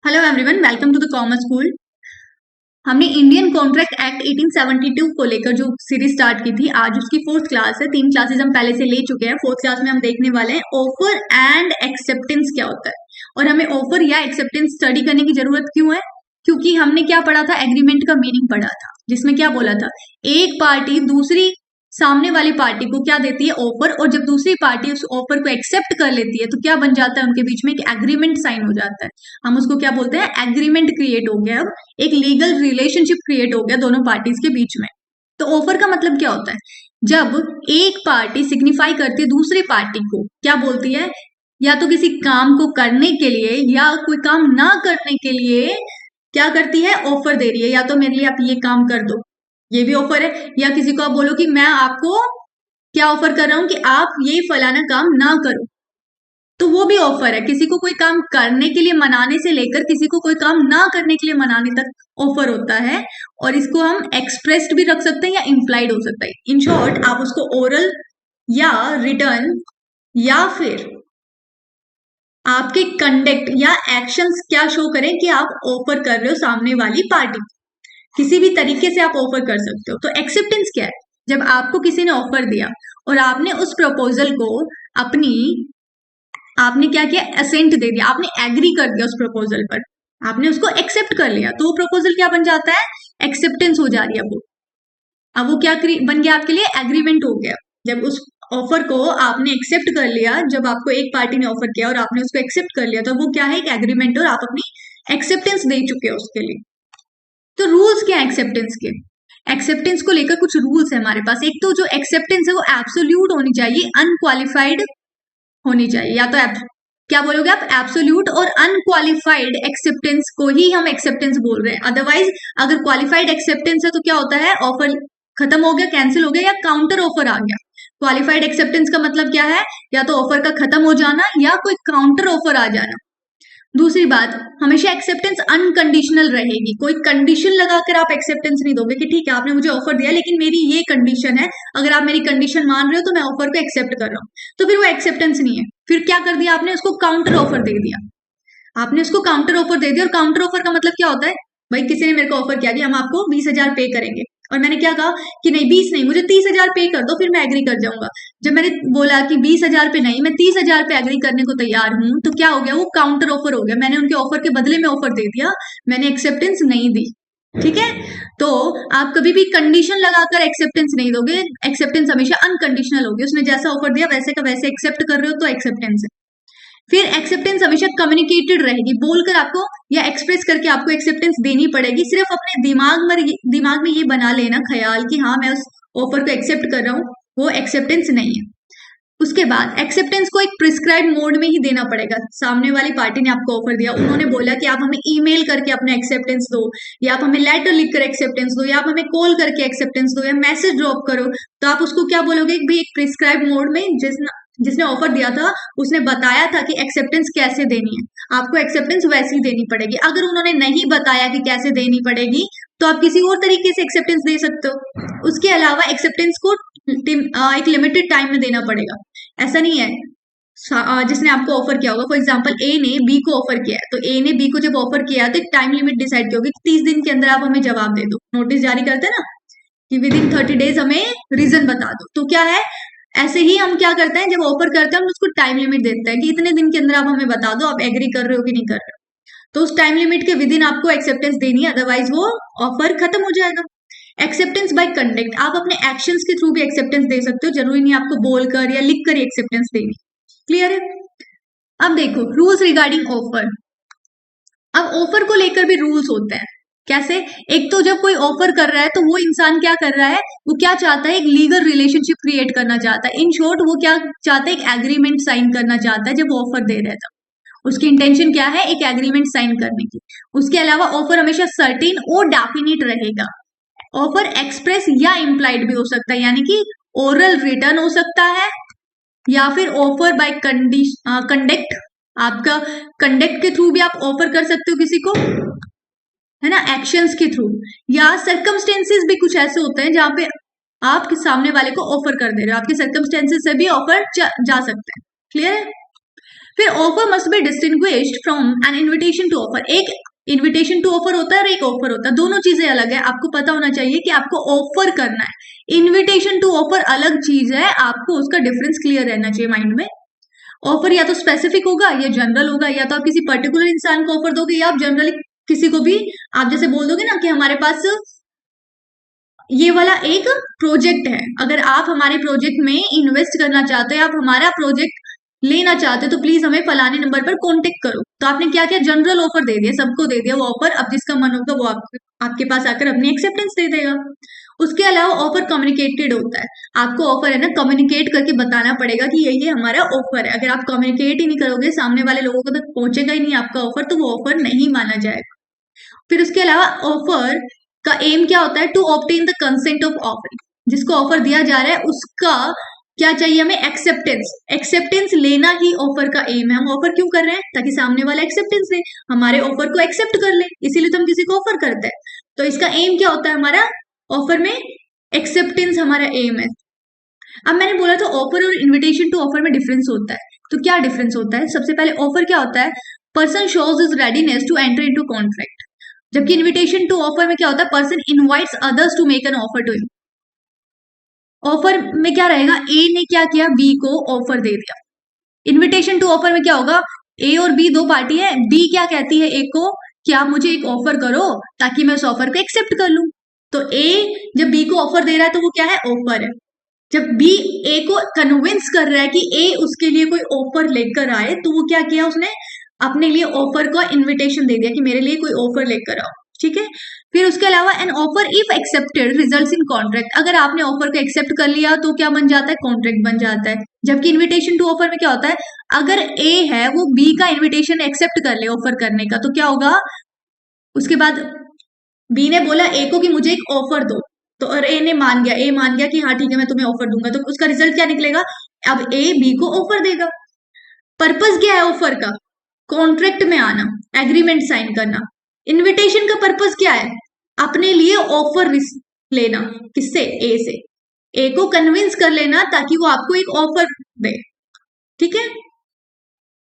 Hello everyone, welcome to the commerce school. हमने Indian contract act 1872 को लेकर जो सीरीज स्टार्ट की थी, आज उसकी फोर्थ क्लास है। 3 क्लासेस हम पहले से ले चुके हैं। फोर्थ क्लास में हम देखने वाले हैं ऑफर एंड एक्सेप्टेंस क्या होता है और हमें ऑफर या एक्सेप्टेंस स्टडी करने की जरूरत क्यों है। क्योंकि हमने क्या पढ़ा था, एग्रीमेंट का मीनिंग पढ़ा था, जिसमें क्या बोला था, एक पार्टी दूसरी सामने वाली पार्टी को क्या देती है, ऑफर, और जब दूसरी पार्टी उस ऑफर को एक्सेप्ट कर लेती है तो क्या बन जाता है, उनके बीच में एक एग्रीमेंट साइन हो जाता है। हम उसको क्या बोलते हैं, एग्रीमेंट क्रिएट हो गया। अब एक लीगल रिलेशनशिप क्रिएट हो गया दोनों पार्टीज के बीच में। तो ऑफर का मतलब क्या होता है, जब एक पार्टी सिग्निफाई करती है दूसरी पार्टी को, क्या बोलती है, या तो किसी काम को करने के लिए या कोई काम ना करने के लिए क्या करती है, ऑफर दे रही है, या तो मेरे लिए आप ये काम कर दो, ये भी ऑफर है। या किसी को आप बोलो कि मैं आपको क्या ऑफर कर रहा हूं कि आप ये फलाना काम ना करो, तो वो भी ऑफर है। किसी को कोई काम करने के लिए मनाने से लेकर किसी को कोई काम ना करने के लिए मनाने तक ऑफर होता है। और इसको हम एक्सप्रेस्ड भी रख सकते हैं या इम्प्लाइड हो सकता है। इन शॉर्ट, आप उसको ओरल या रिटर्न या फिर आपके कंडक्ट या एक्शंस क्या शो करें कि आप ऑफर कर रहे हो सामने वाली पार्टी को, किसी भी तरीके से आप ऑफर कर सकते हो। तो एक्सेप्टेंस क्या है, जब आपको किसी ने ऑफर दिया और आपने उस प्रपोजल को अपनी आपने क्या किया, असेंट दे दिया, आपने एग्री कर दिया उस प्रपोजल पर, आपने उसको एक्सेप्ट कर लिया, तो वो प्रपोजल क्या बन जाता है, एक्सेप्टेंस हो जा रही है वो। अब वो क्या बन गया आपके लिए, एग्रीमेंट हो गया। जब उस ऑफर को आपने एक्सेप्ट कर लिया, जब आपको एक पार्टी ने ऑफर किया और आपने उसको एक्सेप्ट कर लिया, तो वो क्या है, एक एग्रीमेंट, और आप अपनी एक्सेप्टेंस दे चुके हो उसके लिए। तो रूल्स क्या है एक्सेप्टेंस के, एक्सेप्टेंस को लेकर कुछ रूल्स है हमारे पास। एक तो जो एक्सेप्टेंस है वो एब्सोल्यूट होनी चाहिए, अनक्वालिफाइड होनी चाहिए। या तो क्या बोलोगे आप, एब्सोल्यूट और अनक्वालिफाइड एक्सेप्टेंस को ही हम एक्सेप्टेंस बोल रहे हैं। अदरवाइज अगर क्वालिफाइड एक्सेप्टेंस है तो क्या होता है, ऑफर खत्म हो गया, कैंसिल हो गया, या काउंटर ऑफर आ गया। क्वालिफाइड एक्सेप्टेंस का मतलब क्या है, या तो ऑफर का खत्म हो जाना या कोई काउंटर ऑफर आ जाना। दूसरी बात, हमेशा एक्सेप्टेंस अनकंडीशनल रहेगी। कोई कंडीशन लगाकर आप एक्सेप्टेंस नहीं दोगे कि ठीक है आपने मुझे ऑफर दिया लेकिन मेरी ये कंडीशन है, अगर आप मेरी कंडीशन मान रहे हो तो मैं ऑफर को एक्सेप्ट कर रहा हूं, तो फिर वो एक्सेप्टेंस नहीं है। फिर क्या कर दिया आपने, उसको काउंटर ऑफर दे दिया। आपने उसको काउंटर ऑफर दे दिया, और काउंटर ऑफर का मतलब क्या होता है, भाई किसी ने मेरे को ऑफर किया कि हम आपको 20,000 पे करेंगे, और मैंने क्या कहा कि नहीं 20 नहीं, मुझे 30,000 पे कर दो, फिर मैं एग्री कर जाऊंगा। जब मैंने बोला कि 20,000 पे नहीं, मैं 30,000 पे एग्री करने को तैयार हूं, तो क्या हो गया, वो काउंटर ऑफर हो गया। मैंने उनके ऑफर के बदले में ऑफर दे दिया, मैंने एक्सेप्टेंस नहीं दी। ठीक है, तो आप कभी भी कंडीशन लगाकर एक्सेप्टेंस नहीं दोगे। एक्सेप्टेंस हमेशा अनकंडीशनल होगी, उसने जैसा ऑफर दिया वैसे का वैसे एक्सेप्ट कर रहे हो तो एक्सेप्टेंस है। फिर एक्सेप्टेंस हमेशा कम्युनिकेटेड रहेगी, बोलकर आपको या एक्सप्रेस करके आपको एक्सेप्टेंस देनी पड़ेगी। सिर्फ अपने दिमाग में ये बना लेना ख्याल कि हाँ मैं उस ऑफर को एक्सेप्ट कर रहा हूँ, वो एक्सेप्टेंस नहीं है। उसके बाद एक्सेप्टेंस को एक प्रिस्क्राइब मोड में ही देना पड़ेगा। सामने वाली पार्टी ने आपको ऑफर दिया, उन्होंने बोला कि आप हमें ईमेल करके अपना एक्सेप्टेंस दो, या आप हमें लेटर लिखकर एक्सेप्टेंस दो, या आप हमें कॉल करके एक्सेप्टेंस दो, या मैसेज ड्रॉप करो, तो आप उसको क्या बोलोगे कि भाई एक प्रिस्क्राइब मोड में, जिसने ऑफर दिया था उसने बताया था कि एक्सेप्टेंस कैसे देनी है, आपको एक्सेप्टेंस वैसी देनी पड़ेगी। अगर उन्होंने नहीं बताया कि कैसे देनी पड़ेगी तो आप किसी और तरीके से एक्सेप्टेंस दे सकते हो। उसके अलावा एक्सेप्टेंस को एक लिमिटेड टाइम में देना पड़ेगा। ऐसा नहीं है जिसने आपको ऑफर किया होगा, फॉर एग्जांपल ए ने बी को ऑफर किया है, तो ए ने बी को जब ऑफर किया तो एक टाइम लिमिट डिसाइड की होगी कि 30 दिन के अंदर आप हमें जवाब दे दो। नोटिस जारी करते हैं ना कि विद इन 30 डेज हमें रीजन बता दो, तो क्या है, ऐसे ही हम क्या करते हैं, जब ऑफर करते हैं हम उसको टाइम लिमिट देते हैं कि इतने दिन के अंदर आप हमें बता दो आप एग्री कर रहे हो कि नहीं कर रहे हो। तो उस टाइम लिमिट के विद इन आपको एक्सेप्टेंस देनी है, अदरवाइज वो ऑफर खत्म हो जाएगा। एक्सेप्टेंस बाय कंडक्ट, आप अपने एक्शंस के थ्रू भी एक्सेप्टेंस दे सकते हो, जरूरी नहीं आपको बोलकर या लिखकर ही एक्सेप्टेंस देनी। क्लियर है। अब देखो रूल्स रिगार्डिंग ऑफर। अब ऑफर को लेकर भी रूल्स होते हैं। कैसे, एक तो जब कोई ऑफर कर रहा है तो वो इंसान क्या कर रहा है, वो क्या चाहता है, एक लीगल रिलेशनशिप क्रिएट करना चाहता है। इन शॉर्ट वो क्या चाहता है, एक एग्रीमेंट साइन करना चाहता है। जब वो ऑफर दे रहा था उसकी इंटेंशन क्या है, एक एग्रीमेंट साइन करने की। उसके अलावा ऑफर हमेशा सर्टेन और डेफिनेट रहेगा। ऑफर एक्सप्रेस या इम्प्लाइड भी हो सकता है, यानी कि ओरल रिटर्न हो सकता है, या फिर ऑफर बाय कंडक्ट, आपका कंडक्ट के थ्रू भी आप ऑफर कर सकते हो किसी को, है ना, एक्शंस के थ्रू। या सर्कमस्टेंसेस भी कुछ ऐसे होते हैं जहां पे आप सामने वाले को ऑफर कर दे रहे हो, आपके सर्कमस्टेंसेस से भी ऑफर जा सकते हैं। क्लियर है। फिर offer must be distinguished from an invitation to offer. एक इन्विटेशन टू ऑफर होता है और एक ऑफर होता है, दोनों चीजें अलग है। आपको पता होना चाहिए कि आपको ऑफर करना है, इन्विटेशन टू ऑफर अलग चीज है, आपको उसका डिफरेंस क्लियर रहना चाहिए माइंड में। ऑफर या तो स्पेसिफिक होगा या जनरल होगा, या तो आप किसी पर्टिकुलर इंसान को ऑफर दोगे या आप जनरली किसी को भी, आप जैसे बोल दोगे ना कि हमारे पास ये वाला एक प्रोजेक्ट है, अगर आप हमारे प्रोजेक्ट में इन्वेस्ट करना चाहते हैं, आप हमारा प्रोजेक्ट लेना चाहते हो तो प्लीज हमें फलाने नंबर पर कांटेक्ट करो। तो आपने क्या किया, जनरल ऑफर दे दिया, सबको दे दिया वो ऑफर। अब जिसका मन होगा वो आपके पास आकर अपनी एक्सेप्टेंस दे देगा। उसके अलावा ऑफर कम्युनिकेटेड होता है, आपको ऑफर है ना कम्युनिकेट करके बताना पड़ेगा कि ये हमारा ऑफर है। अगर आप कम्युनिकेट ही नहीं करोगे, सामने वाले लोगों को तक पहुंचेगा ही नहीं आपका ऑफर, तो वो ऑफर नहीं माना जाएगा। फिर उसके अलावा ऑफर का एम क्या होता है, to obtain the consent of offer. जिसको ऑफर दिया जा रहा है उसका क्या चाहिए हमें, एक्सेप्टेंस। एक्सेप्टेंस लेना ही ऑफर का एम है। हम ऑफर क्यों कर रहे हैं, ताकि सामने वाला एक्सेप्टेंस दे, हमारे ऑफर को एक्सेप्ट कर ले, इसीलिए तो हम किसी को ऑफर करते हैं। तो इसका एम क्या होता है हमारा, ऑफर में एक्सेप्टेंस हमारा एम है। अब मैंने बोला था ऑफर और इन्विटेशन टू ऑफर में डिफरेंस होता है, तो क्या डिफरेंस होता है, सबसे पहले ऑफर क्या होता है, person shows is readiness to enter into contract. जबकि इन्विटेशन टू ऑफर में क्या होता है, person invites others to make an offer to him. Offer में क्या रहेगा, ए ने क्या किया, बी को ऑफर दे दिया। इन्विटेशन टू ऑफर में क्या होगा, ए और बी दो पार्टी है, बी क्या कहती है ए को कि आप मुझे एक ऑफर करो ताकि मैं उस ऑफर को एक्सेप्ट कर लूं। तो ए जब बी को ऑफर दे रहा है तो वो क्या है, ऑफर है। जब बी ए को कन्विंस कर रहा है कि ए उसके लिए कोई ऑफर लेकर आए, तो वो क्या किया, उसने अपने लिए ऑफर का इन्विटेशन दे दिया कि मेरे लिए कोई ऑफर लेकर आओ। ठीक है। फिर उसके अलावा an offer if accepted results in contract. अगर आपने ऑफर को एक्सेप्ट कर लिया तो क्या बन जाता है, कॉन्ट्रैक्ट बन जाता है। जबकि इन्विटेशन टू ऑफर में क्या होता है, अगर ए है वो बी का इन्विटेशन एक्सेप्ट कर ले ऑफर करने का, तो क्या होगा, उसके बाद बी ने बोला ए को कि मुझे एक ऑफर दो, तो और ए ने मान गया, ए मान गया कि हाँ ठीक है मैं तुम्हें ऑफर दूंगा, तो उसका रिजल्ट क्या निकलेगा, अब ए बी को ऑफर देगा। पर्पस क्या है ऑफर का, कॉन्ट्रैक्ट में आना, एग्रीमेंट साइन करना। इनविटेशन का पर्पस क्या है, अपने लिए ऑफर लेना, किससे, ए से, ए को कन्विंस कर लेना ताकि वो आपको एक ऑफर दे। ठीक है।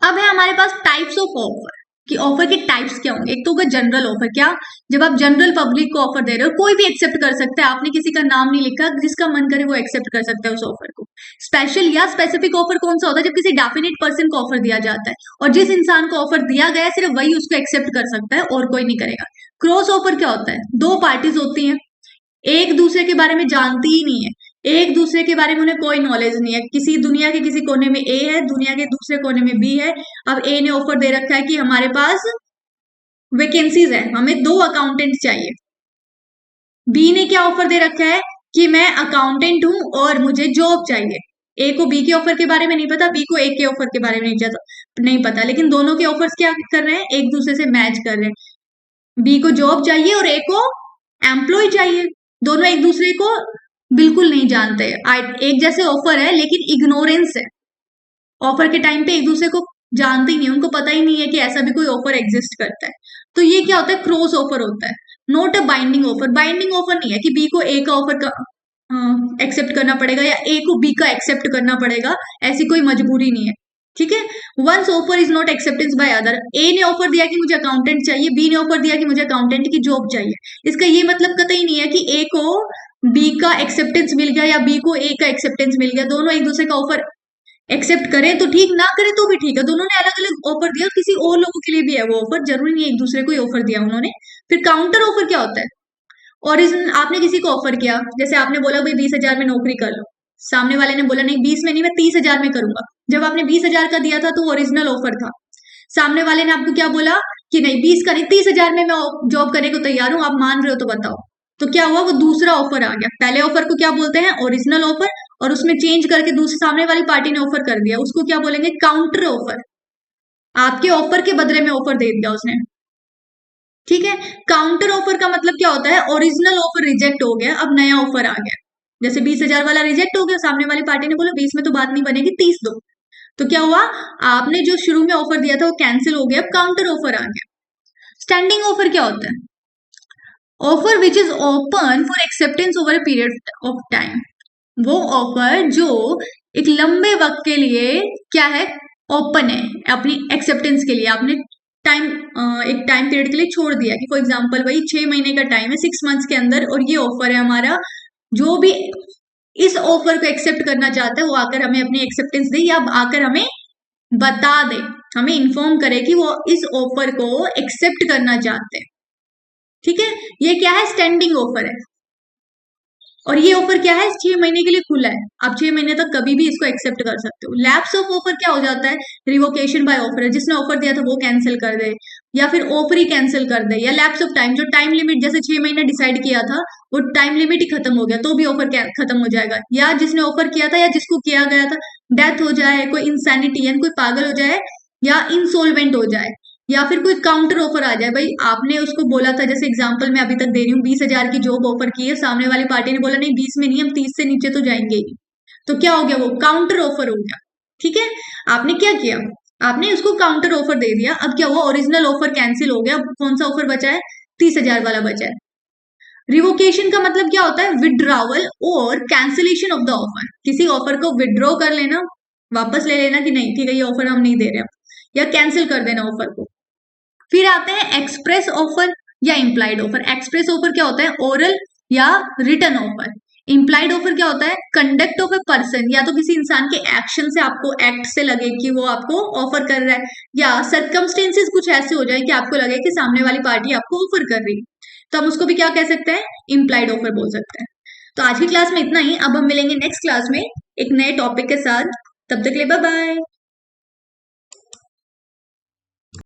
अब है हमारे पास टाइप्स ऑफ ऑफर, कि ऑफर के टाइप्स क्या होंगे। एक तो होगा जनरल ऑफर, क्या, जब आप जनरल पब्लिक को ऑफर दे रहे हो, कोई भी एक्सेप्ट कर सकता है, आपने किसी का नाम नहीं लिखा, जिसका मन करे वो एक्सेप्ट कर सकता है उस ऑफर को। स्पेशल या स्पेसिफिक ऑफर कौन सा होता है, जब किसी डेफिनेट पर्सन को ऑफर दिया जाता है और जिस इंसान को ऑफर दिया गया सिर्फ वही उसको एक्सेप्ट कर सकता है और कोई नहीं करेगा। क्रॉस ऑफर क्या होता है, दो पार्टीज होती हैं, एक दूसरे के बारे में जानती ही नहीं है, एक दूसरे के बारे में उन्हें कोई नॉलेज नहीं है, किसी दुनिया के किसी कोने में ए है, दुनिया के दूसरे कोने में बी है। अब ए ने ऑफर दे रखा है कि हमारे पास वैकेंसीज है, हमें 2 अकाउंटेंट चाहिए। बी ने क्या ऑफर दे रखा है कि मैं अकाउंटेंट हूं और मुझे जॉब चाहिए। ए को बी के ऑफर के बारे में नहीं पता, बी को ए के ऑफर के बारे में नहीं पता, लेकिन दोनों के ऑफर्स क्या कर रहे हैं, एक दूसरे से मैच कर रहे हैं। बी को जॉब चाहिए और ए को एम्प्लॉय चाहिए, दोनों एक दूसरे को बिल्कुल नहीं जानते। एक जैसे ऑफर है लेकिन इग्नोरेंस है, ऑफर के टाइम पे एक दूसरे को जानते ही नहीं, उनको पता ही नहीं है कि ऐसा भी कोई ऑफर एग्जिस्ट करता है। तो ये क्या होता है, क्रॉस ऑफर होता है, not a binding offer. Binding offer नहीं है कि बी को ए का ऑफर का एक्सेप्ट करना पड़ेगा या ए को बी का एक्सेप्ट करना पड़ेगा, ऐसी कोई मजबूरी नहीं है। ठीक है। Once offer is not acceptance by other. A ने ऑफर दिया कि मुझे अकाउंटेंट चाहिए, बी ने ऑफर दिया कि मुझे अकाउंटेंट की जॉब चाहिए। इसका ये मतलब कतई नहीं है कि ए को बी का एक्सेप्टेंस मिल गया या बी को ए का एक्सेप्टेंस मिल गया। दोनों एक दूसरे का ऑफर एक्सेप्ट करें तो ठीक, ना करें तो भी ठीक है, दोनों ने अलग अलग ऑफर दिया, किसी और लोगों के लिए भी है वो ऑफर, जरूरी नहीं है एक दूसरे को ही ऑफर दिया उन्होंने। फिर काउंटर ऑफर क्या होता है, ओरिजिनल आपने किसी को ऑफर किया, जैसे आपने बोला भाई 20,000 में नौकरी कर लो, सामने वाले ने बोला नहीं 20 में नहीं मैं 30,000 में करूंगा। जब आपने 20,000 का दिया था तो ओरिजिनल ऑफर था, सामने वाले ने आपको क्या बोला कि नहीं 20 का नहीं 30,000 में मैं जॉब करने को तैयार हूं, आप मान रहे हो तो बताओ। तो क्या हुआ, वो दूसरा ऑफर आ गया। पहले ऑफर को क्या बोलते हैं, ओरिजिनल ऑफर, और उसमें चेंज करके दूसरे सामने वाली पार्टी ने ऑफर कर दिया, उसको क्या बोलेंगे, काउंटर ऑफर। आपके ऑफर के बदले में ऑफर दे दिया उसने। ठीक है। काउंटर ऑफर का मतलब क्या होता है, ओरिजिनल ऑफर रिजेक्ट हो गया, अब नया ऑफर आ गया। जैसे 20,000 वाला रिजेक्ट हो गया, सामने वाली पार्टी ने बोला 20 में तो बात नहीं बनेगी 30 दो, तो क्या हुआ, आपने जो शुरू में ऑफर दिया था वो कैंसिल हो गया, अब काउंटर ऑफर आ गया। स्टैंडिंग ऑफर क्या होता है, offer which is open for acceptance over a period of time. वो ऑफर जो एक लंबे वक्त के लिए क्या है, ओपन है अपनी एक्सेप्टेंस के लिए, आपने टाइम एक टाइम पीरियड के लिए छोड़ दिया कि फॉर एग्जांपल भाई 6 महीने का टाइम है, 6 मंथ्स के अंदर, और ये ऑफर है हमारा, जो भी इस ऑफर को एक्सेप्ट करना चाहता है वो आकर हमें अपनी एक्सेप्टेंस दे, या आकर हमें बता दे, हमें इन्फॉर्म करे कि वो इस ऑफर को एक्सेप्ट करना चाहते हैं। ठीक है, ये क्या है, स्टैंडिंग ऑफर है। और ये ऑफर क्या है, 6 महीने के लिए खुला है, आप 6 महीने तक कभी भी इसको एक्सेप्ट कर सकते हो। लैप्स ऑफ ऑफर क्या हो जाता है, रिवोकेशन बाय ऑफर है, जिसने ऑफर दिया था वो कैंसिल कर दे, या फिर ऑफर ही कैंसिल कर दे। या लैप्स ऑफ टाइम, जो टाइम लिमिट जैसे 6 महीने डिसाइड किया था वो टाइम लिमिट ही खत्म हो गया तो भी ऑफर खत्म हो जाएगा। या जिसने ऑफर किया था या जिसको किया गया था डेथ हो जाए, कोई इंसैनिटी यानी कोई पागल हो जाए, या इंसोल्वेंट हो जाए, या फिर कोई काउंटर ऑफर आ जाए, भाई आपने उसको बोला था, जैसे एग्जांपल मैं अभी तक दे रही हूँ, 20,000 की जॉब ऑफर की है, सामने वाली पार्टी ने बोला नहीं 20 में नहीं, हम 30 से नीचे तो जाएंगे ही, तो क्या हो गया, वो काउंटर ऑफर हो गया। ठीक है, आपने क्या किया, आपने उसको काउंटर ऑफर दे दिया, अब क्या हुआ, ओरिजिनल ऑफर कैंसिल हो गया, अब कौन सा ऑफर बचा है, 30,000 वाला बचा है। रिवोकेशन का मतलब क्या होता है, विड्रॉवल और कैंसिलेशन ऑफ द ऑफर, किसी ऑफर को विड्रॉ कर लेना, वापस ले लेना कि नहीं ठीक है ये ऑफर हम नहीं दे रहे, या कैंसिल कर देना ऑफर को। फिर आते हैं एक्सप्रेस ऑफर या इम्प्लाइड ऑफर। एक्सप्रेस ऑफर क्या होता है, ओरल या रिटर्न ऑफर। इम्प्लाइड ऑफर क्या होता है, कंडक्ट ऑफ ए पर्सन, या तो किसी इंसान के एक्शन से आपको एक्ट से लगे कि वो आपको ऑफर कर रहा है, या सर्कमस्टेंसेस कुछ ऐसे हो जाए कि आपको लगे कि सामने वाली पार्टी आपको ऑफर कर रही है, तो हम उसको भी क्या कह सकते हैं, इम्प्लाइड ऑफर बोल सकते हैं। तो आज की क्लास में इतना ही, अब हम मिलेंगे नेक्स्ट क्लास में एक नए टॉपिक के साथ, तब तक के लिए बाय बाय।